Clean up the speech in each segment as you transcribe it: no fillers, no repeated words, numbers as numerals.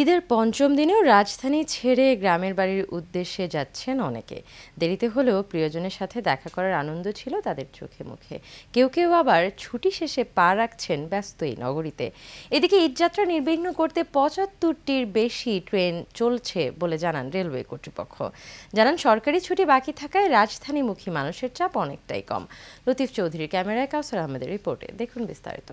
ঈদের পঞ্চম দিনেও রাজধানী ছেড়ে গ্রামের বাড়ির উদ্দেশ্যে যাচ্ছেন অনেকে। দেরিতে হলেও প্রিয়জনের সাথে দেখা করার আনন্দ ছিল তাদের চোখে মুখে। কেউ কেউ আবার ছুটি শেষে পা রাখছেন ব্যস্ত এই নগরীতে। এদিকে ঈদযাত্রা নির্বিঘ্ন করতে ৭৫টির বেশি ট্রেন চলছে বলে জানান রেলওয়ে কর্তৃপক্ষ। জানান সরকারি ছুটি বাকি থাকায় রাজধানীমুখী মানুষের চাপ অনেকটাই কম। লতিফ চৌধুরীর ক্যামেরায় কাউসার আহমেদের রিপোর্টে দেখুন বিস্তারিত।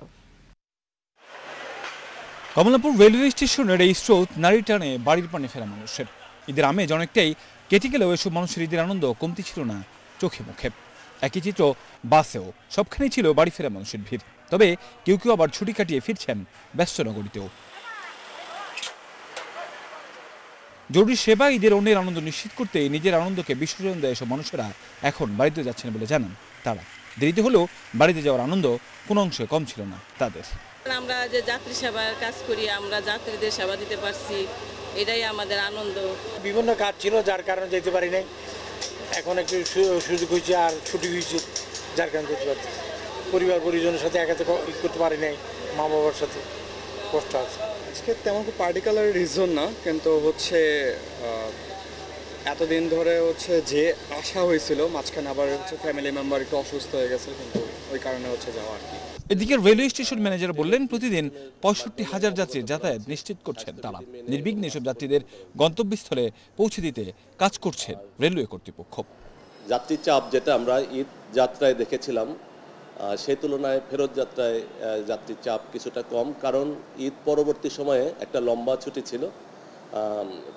কমলাপুর রেলওয়ে স্টেশনের এই স্রোত নারী টানে বাড়ির পানে ফেরা মানুষের। ঈদের আমেজ অনেকটাই কেটে গেলেও এসব মানুষের ঈদের আনন্দ কমতি ছিল না চোখে মুখে। একই চিত্র বাসেও, সবখানেই ছিল বাড়ি ফেরা মানুষের ভিড়। তবে কেউ কেউ আবার ছুটি কাটিয়ে ফিরছেন ব্যস্ত নগরীতেও। জরুরি সেবা ঈদের অন্যের আনন্দ নিশ্চিত করতে নিজের আনন্দকে বিসর্জন দেয় এসব মানুষেরা এখন বাড়িতে যাচ্ছেন বলে জানান তারা। দেরিতে হলেও বাড়িতে যাওয়ার আনন্দ কোনো অংশে কম ছিল না তাদের। আমরা যে যাত্রী সেবার কাজ করি, আমরা যাত্রীদের সেবা দিতে পারছি, এটাই আমাদের আনন্দ। বিভিন্ন কাজ ছিল যার কারণে যেতে পারি নাই, এখন একটু সুযোগ হয়েছে আর ছুটি হয়েছে যার কারণে যেতে পারছি। পরিবার পরিজনের সাথে একাতে করতে পারি নাই, মা বাবার সাথে কষ্ট আছে। আজকে তেমন খুব পার্টিকুলার রিজন না, কিন্তু হচ্ছে এতদিন ধরে হচ্ছে যে আশা হয়েছিল, মাঝখানে আবার হচ্ছে ফ্যামিলি মেম্বার একটু অসুস্থ হয়ে গেছে, কিন্তু ওই কারণে হচ্ছে যাওয়া আর কি। এদিকে রেলওয়ে স্টেশন ম্যানেজার বললেন, প্রতিদিন ৬৫,০০০ যাত্রীর যাতায়াত নিশ্চিত করছেন তারা। নির্বিঘ্নে এসব যাত্রীদের গন্তব্যস্থলে পৌঁছে দিতে কাজ করছেন রেলওয়ে কর্তৃপক্ষ। যাত্রীর চাপ যেটা আমরা ঈদ যাত্রায় দেখেছিলাম, সেই তুলনায় ফেরত যাত্রায় যাত্রীর চাপ কিছুটা কম, কারণ ঈদ পরবর্তী সময়ে একটা লম্বা ছুটি ছিল।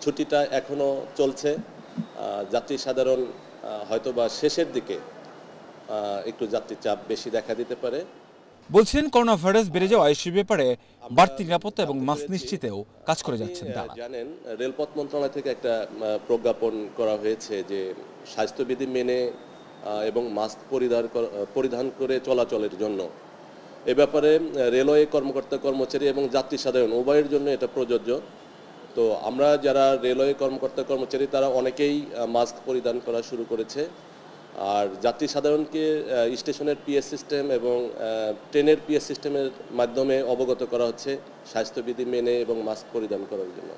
ছুটিটা এখনও চলছে। যাত্রী সাধারণ হয়তোবা শেষের দিকে একটু যাত্রীর চাপ বেশি দেখা দিতে পারে। বলছেন, করোনা ভাইরাস বেড়ে যাওয়ায় সে ব্যাপারে বাড়তি নিরাপত্তা এবং মাস্ক নিশ্চিতেও কাজ করে যাচ্ছেন তারা। জানেন, রেলপথ মন্ত্রণালয় থেকে একটা প্রজ্ঞাপন করা হয়েছে যে স্বাস্থ্যবিধি মেনে এবং মাস্ক পরিধান করে চলাচলের জন্য। এ ব্যাপারে রেলওয়ে কর্মকর্তা কর্মচারী এবং যাত্রী সাধারণ উভয়ের জন্য এটা প্রযোজ্য। তো আমরা যারা রেলওয়ে কর্মকর্তা কর্মচারী তারা অনেকেই মাস্ক পরিধান করা শুরু করেছে। আর যাত্রী সাধারণকে স্টেশনের পিএস সিস্টেম এবং ট্রেনের পিএস সিস্টেমের মাধ্যমে অবগত করা হচ্ছে স্বাস্থ্যবিধি মেনে এবং মাস্ক পরিধান করার জন্য।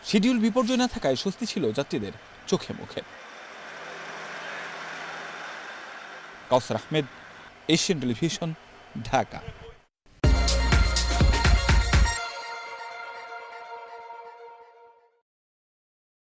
শিডিউল বিপর্যয় না থাকায় স্বস্তি ছিল যাত্রীদের চোখে মুখে। কাউসার আহমেদ, এশিয়ান টেলিভিশন, ঢাকা।